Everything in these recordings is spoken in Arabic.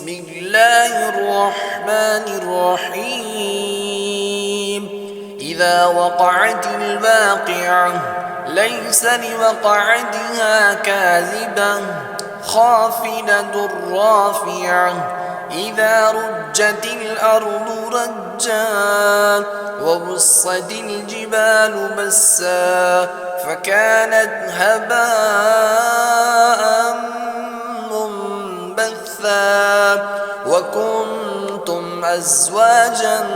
بسم الله الرحمن الرحيم إذا وقعت الواقعة ليس لوقعتها كاذبة خافضة رافعة إذا رجت الأرض رجا وبست الجبال بسا فكانت هباء وكنتم أزواجا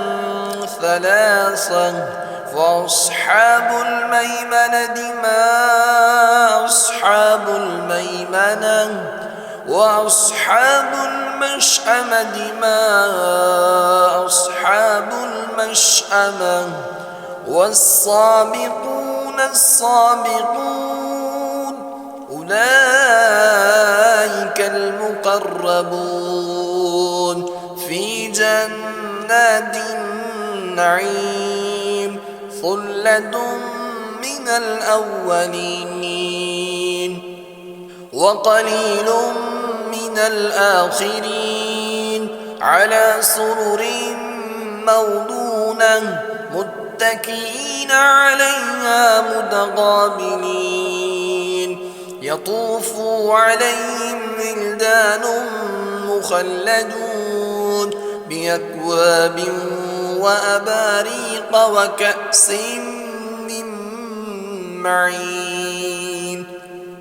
ثلاثا فأصحاب الميمنة ما أصحاب الميمنة وأصحاب المشأمة ما أصحاب المشأمة والسابقون السابقون أولئك المقربون في جنات النعيم ثلة من الأولين وقليل من الآخرين على سرر موضونة متكئين عليها متقابلين يطوف عليهم ولدان مخلدون بأكواب وأباريق وكأس من معين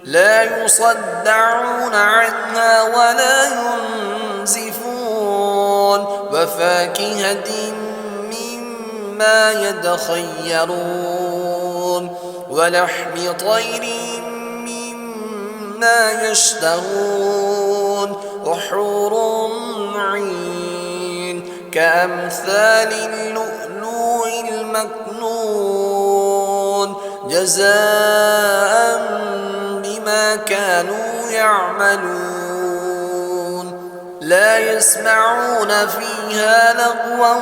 لا يصدعون عنها ولا ينزفون وفاكهة مما يتخيرون ولحم طير مما يشتهون وحور عين كأمثال اللؤلؤ المكنون جزاء بما كانوا يعملون لا يسمعون فيها لغوا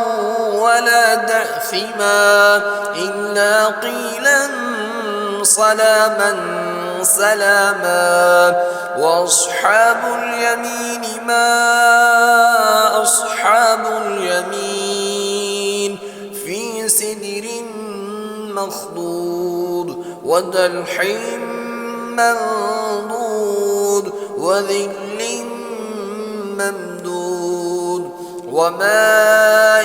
ولا تأثما إلا قيلا سلاما سلاما وأصحاب اليمين ما أصحاب اليمين في سدر مخضود وطلح منضود وظل ممدود وماء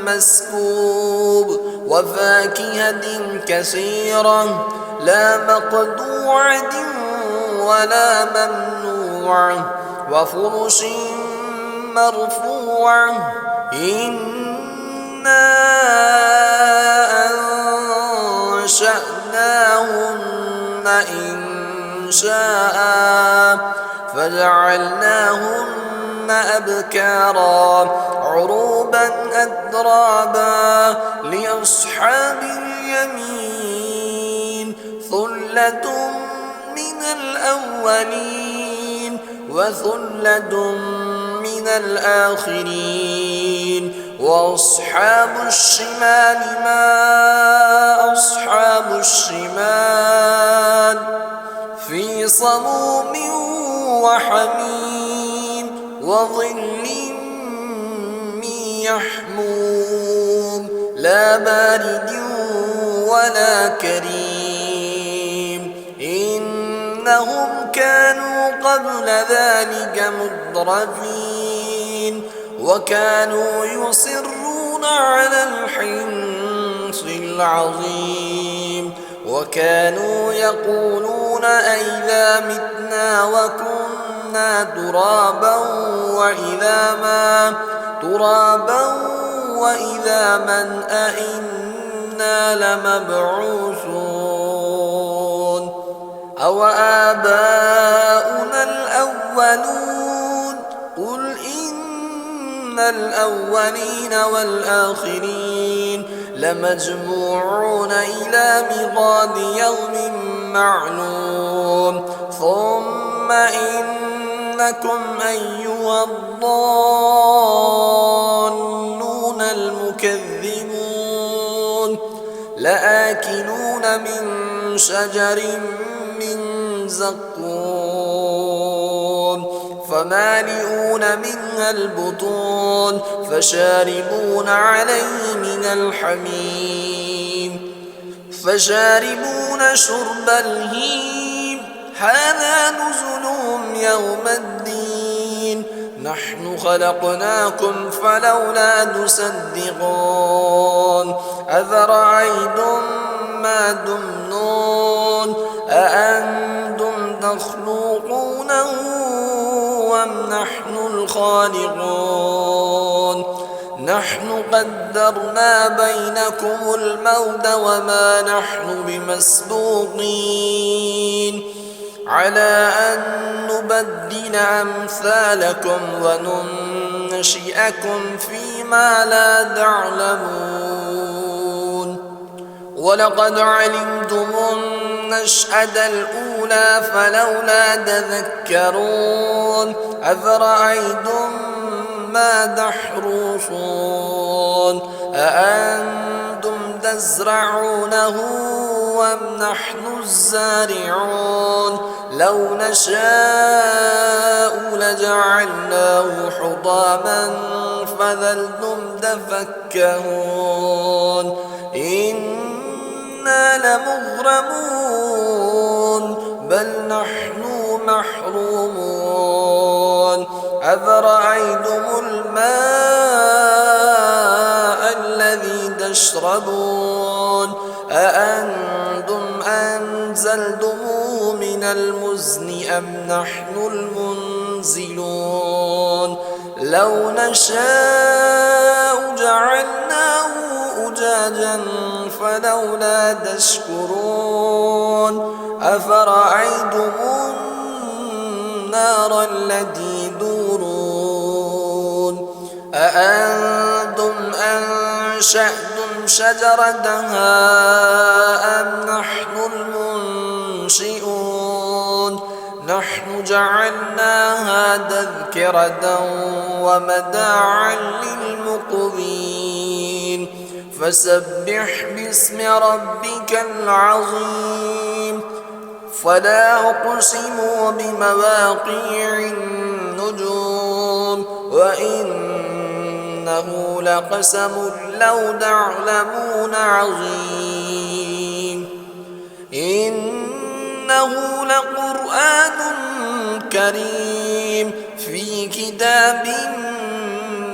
مسكوب وفاكهة كثيرة لا مقطوعة ولا ممنوعة وفرش مرفوعة إنا أنشأناهن إنشاء فجعلناهن أبكارا عروبا أترابا لأصحاب اليمين ثلة من الأولين وثلة من الآخرين وأصحاب الشمال ما أصحاب الشمال في صموم وحميم وظل من يحموم لا بارد ولا كريم إنهم كانوا قبل ذلك مترفين وكانوا يصرون على الحنث العظيم وكانوا يقولون أئذا متنا وكنا ترابا وإذا من أئنا لمبعوثون أو آباؤنا الأولون قل إن الأولين والآخرين لمجموعون إلى ميقات يوم معلوم ثم إنكم أيها الضالون المكذبون لآكلون من شجر من زقوم فمالئون منها البطون فشاربون عليه من الحميم فشاربون شرب الهيم هذا نزلهم يوم الدين نحن خلقناكم فلولا تصدقون أفرأيتم ما تمنون أأنتم تخلقونه أم نحن الخالقون نحن قدرنا بينكم الموت وما نحن بمسبوقين على أن نبدل أمثالكم وننشئكم فيما لا تعلمون ولقد علمتم النشأة الأولى فلولا تذكرون أفرأيتم ما تحرثون أأنتم تزرعونه أم نحن الزارعون لو نشاء لجعلناه حطاما فظلتم تفكهون إنا لمغرمون بل نحن محرومون أفرأيتم الماء الذي تشربون أأنتم أنزلتموه من المزن أم نحن المنزلون لو نشاء جعلناه أجاجا فلولا تشكرون أفرأيتم النار التي تورون أأنتم أنشأتم شجرتها أم نحن المنشئون نحن جعلناها تذكرة ومتاعا للمقوين فسبح باسم ربك العظيم فلا أقسم بمواقع النجوم وإنه لقسم لو تعلمون عظيم إنه لقرآن كريم في كتاب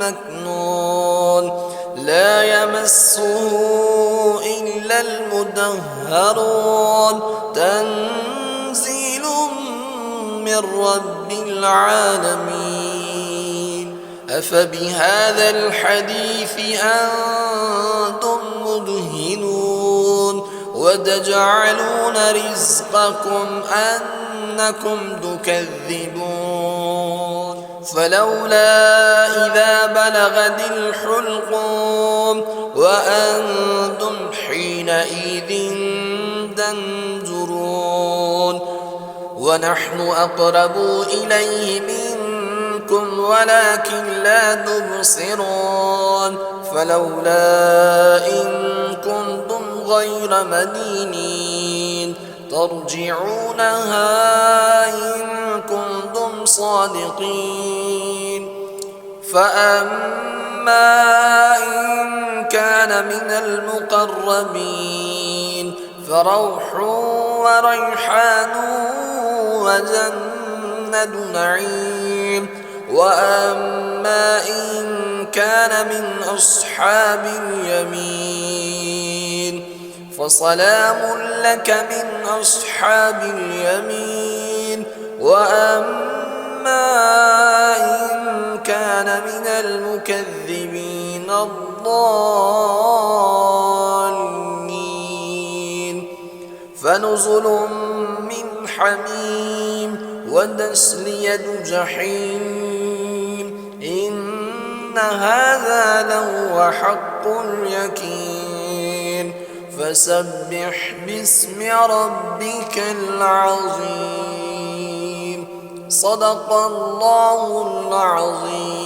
مكنون لا يمسه إلا المطهرون تنزيل من رب العالمين أفبهذا الحديث أنتم مدهنون وتجعلون رزقكم أنكم تكذبون فلولا إذا بلغت الحلقوم وأنتم حينئذ تنظرون ونحن أقرب إليه منكم ولكن لا تبصرون فلولا إن كنتم غير مدينين ترجعونها إن كنتم صادقين فأما إن كان من المقربين فروح وريحان وجنة نعيم وأما إن كان من أصحاب اليمين فسلام لك من أصحاب اليمين وأما إن كان من المكذبين الضالين فنزل من حميم وتسلية جحيم إن هذا لهو حق اليقين فسبح باسم ربك العظيم صدق الله العظيم.